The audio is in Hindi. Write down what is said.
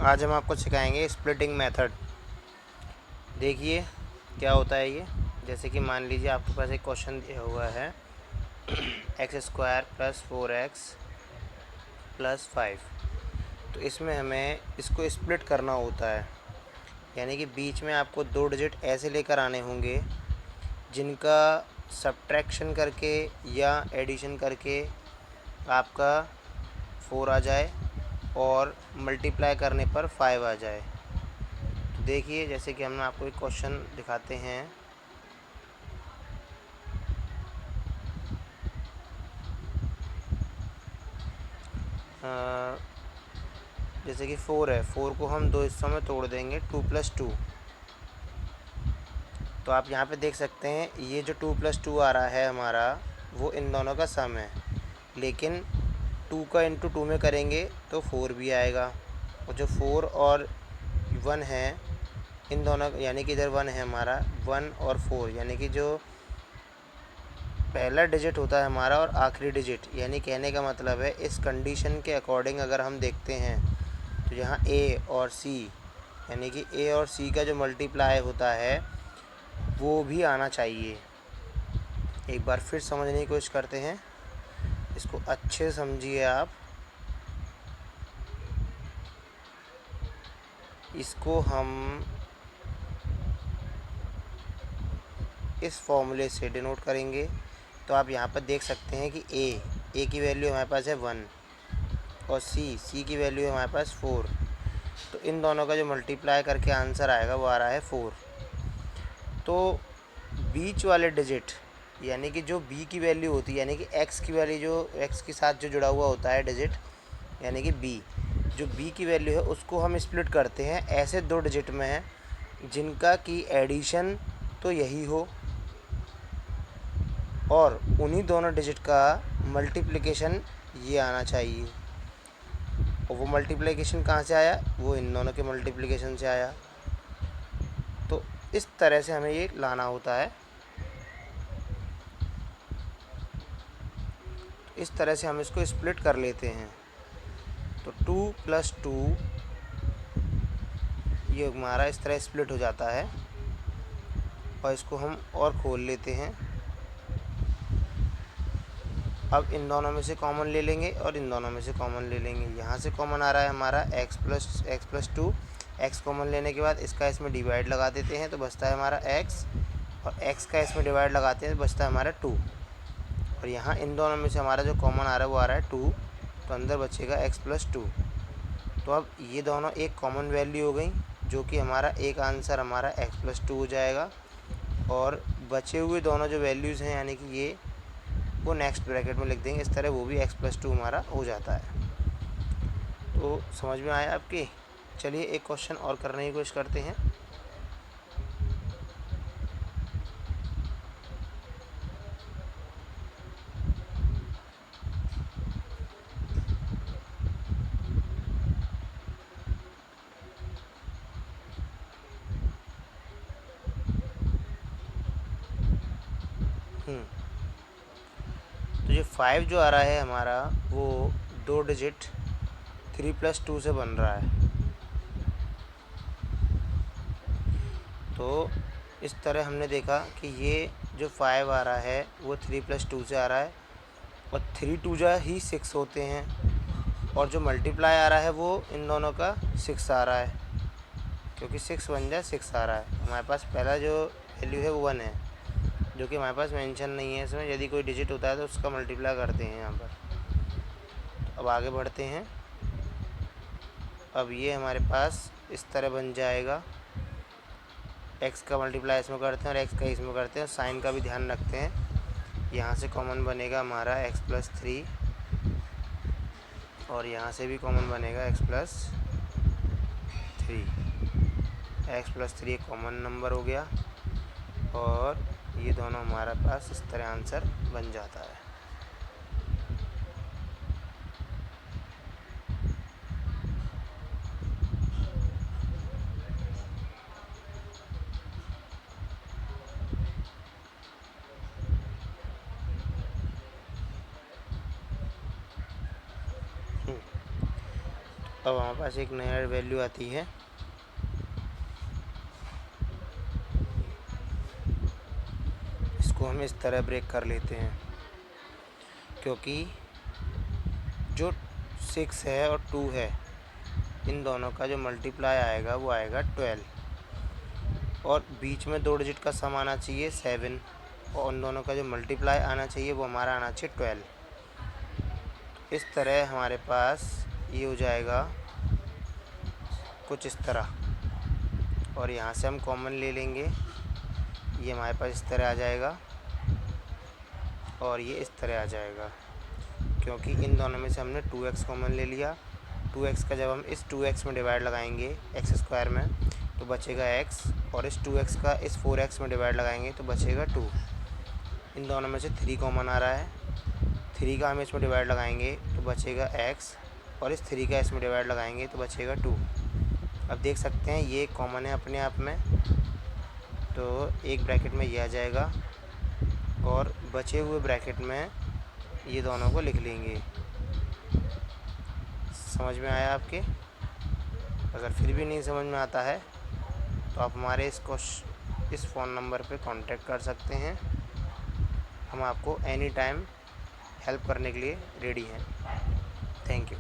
आज हम आपको सिखाएंगे स्प्लिटिंग मेथड। देखिए क्या होता है ये। जैसे कि मान लीजिए आपके पास एक क्वेश्चन दिया हुआ है x square plus 4x plus 5। तो इसमें हमें इसको स्प्लिट करना होता है, यानी कि बीच में आपको दो डिजिट ऐसे लेकर आने होंगे जिनका सब्ट्रैक्शन करके या एडिशन करके आपका 4 आ जाए और मल्टीप्लाई करने पर 5 आ जाए। तो देखिए जैसे कि हम आपको एक क्वेश्चन दिखाते हैं। जैसे कि 4 है, 4 को हम दो हिस्सों में तोड़ देंगे 2 + 2। तो आप यहाँ पे देख सकते हैं ये जो 2 + 2 आ रहा है हमारा, वो इन दोनों का सम है। लेकिन 2 का इंटू 2 में करेंगे तो 4 भी आएगा, और जो 4 और 1 है इन दोनों, यानी कि इधर 1 है हमारा, 1 और 4, यानी कि जो पहला डिजिट होता है हमारा और आखिरी डिजिट, यानी कहने का मतलब है इस कंडीशन के अकॉर्डिंग अगर हम देखते हैं तो यहाँ ए और सी, यानी कि ए और सी का जो मल्टीप्लाई होता है वो भी आना चाहिए। एक बार फिर समझने की कोशिश करते हैं, इसको अच्छे से समझिए आप। इसको हम इस फॉर्मूले से डिनोट करेंगे। तो आप यहाँ पर देख सकते हैं कि ए की वैल्यू हमारे पास है 1 और सी की वैल्यू है हमारे पास 4। तो इन दोनों का जो मल्टीप्लाई करके आंसर आएगा वो आ रहा है 4। तो बीच वाले डिजिट, यानी कि जो बी की वैल्यू होती है, यानी कि एक्स की वैल्यू, जो एक्स के साथ जो जुड़ा हुआ होता है डिजिट, यानी कि बी, जो बी की वैल्यू है उसको हम स्प्लिट करते हैं ऐसे दो डिजिट में है जिनका की एडिशन तो यही हो और उन्हीं दोनों डिजिट का मल्टीप्लिकेशन ये आना चाहिए। और वो मल्टीप्लिकेशन कहाँ से आया, वो इन दोनों के मल्टीप्लिकेशन से आया। तो इस तरह से हमें ये लाना होता है। इस तरह से हम इसको स्प्लिट कर लेते हैं। तो 2 + 2 ये हमारा इस तरह स्प्लिट हो जाता है। और इसको हम और खोल लेते हैं। अब इन दोनों में से कॉमन ले लेंगे और इन दोनों में से कॉमन ले लेंगे। यहाँ से कॉमन आ रहा है हमारा x + 2। x कॉमन लेने के बाद इसका इसमें डिवाइड लगा देते हैं तो बचता है हमारा x, और x का इसमें डिवाइड लगाते हैं तो बचता है हमारा 2। और यहाँ इन दोनों में से हमारा जो कॉमन आ रहा है वो आ रहा है 2, तो अंदर बचेगा x + 2। तो अब ये दोनों एक कॉमन वैल्यू हो गई, जो कि हमारा एक आंसर हमारा x + 2 हो जाएगा। और बचे हुए दोनों जो वैल्यूज़ हैं, यानी कि ये, वो नेक्स्ट ब्रैकेट में लिख देंगे। इस तरह वो भी x + 2 हमारा हो जाता है। तो समझ में आया आपके। चलिए एक क्वेश्चन और करने की कोशिश करते हैं। तो ये 5 जो आ रहा है हमारा, वो दो डिजिट 3 + 2 से बन रहा है। तो इस तरह हमने देखा कि ये जो 5 आ रहा है वो 3 + 2 से आ रहा है, और 3 2 जा ही 6 होते हैं, और जो मल्टीप्लाई आ रहा है वो इन दोनों का 6 आ रहा है, क्योंकि 6 1 जा 6 आ रहा है। हमारे पास पहला जो वैल्यू है वो 1 है, जो कि हमारे पास मेंशन नहीं है इसमें। यदि कोई डिजिट होता है तो उसका मल्टीप्लाई करते हैं यहाँ पर। तो अब आगे बढ़ते हैं। अब ये हमारे पास इस तरह बन जाएगा, x का मल्टीप्लाई इसमें करते हैं और x का इसमें करते हैं। साइन का भी ध्यान रखते हैं। यहाँ से कॉमन बनेगा हमारा x + 3, और यहाँ से भी कॉमन बनेगा x + 3। x + 3 एक कॉमन नंबर हो गया, और ये दोनों हमारे पास इस तरह आंसर बन जाता है। अब हमारे पास एक नया वैल्यू आती है, इसको हम इस तरह ब्रेक कर लेते हैं, क्योंकि जो 6 है और 2 है इन दोनों का जो मल्टीप्लाई आएगा वो आएगा 12, और बीच में 2 डिजिट का सम आना चाहिए 7, और उन दोनों का जो मल्टीप्लाई आना चाहिए वो हमारा आना चाहिए 12। इस तरह हमारे पास ये हो जाएगा कुछ इस तरह, और यहाँ से हम कॉमन ले लेंगे, ये हमारे पास इस तरह आ जाएगा और ये इस तरह आ जाएगा, क्योंकि इन दोनों में से हमने 2x कॉमन ले लिया। 2x का जब हम इस 2x में डिवाइड लगाएंगे एक्स स्क्वायर में तो बचेगा x, और इस 2x का इस 4x में डिवाइड लगाएंगे तो बचेगा 2। इन दोनों में से 3 कॉमन आ रहा है, 3 का हम इसमें डिवाइड लगाएंगे तो बचेगा x, और इस 3 का इसमें डिवाइड लगाएंगे तो बचेगा 2। अब देख सकते हैं ये कॉमन है अपने आप में, तो एक ब्रैकेट में ये आ जाएगा और बचे हुए ब्रैकेट में ये दोनों को लिख लेंगे। समझ में आया आपके? अगर फिर भी नहीं समझ में आता है तो आप हमारे इस फ़ोन नंबर पे कांटेक्ट कर सकते हैं, हम आपको एनी टाइम हेल्प करने के लिए रेडी हैं। Thank you.